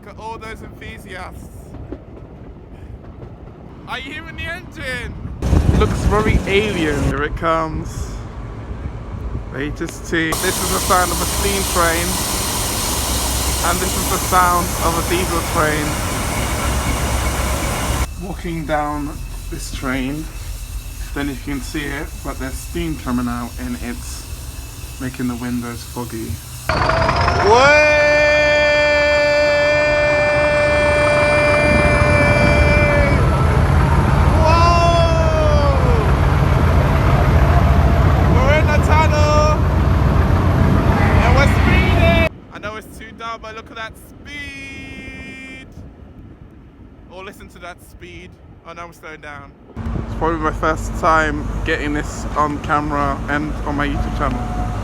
at all those enthusiasts. Are you hearing the engine? Looks very alien. Here it comes. HST. This is the sound of a steam train. And this is the sound of a diesel train. Walking down this train. Don't know if you can see it, but there's steam coming out and it's making the windows foggy. Whoa! But look at that speed! Or listen to that speed. Oh, now we're slowing down. It's probably my first time getting this on camera and on my YouTube channel.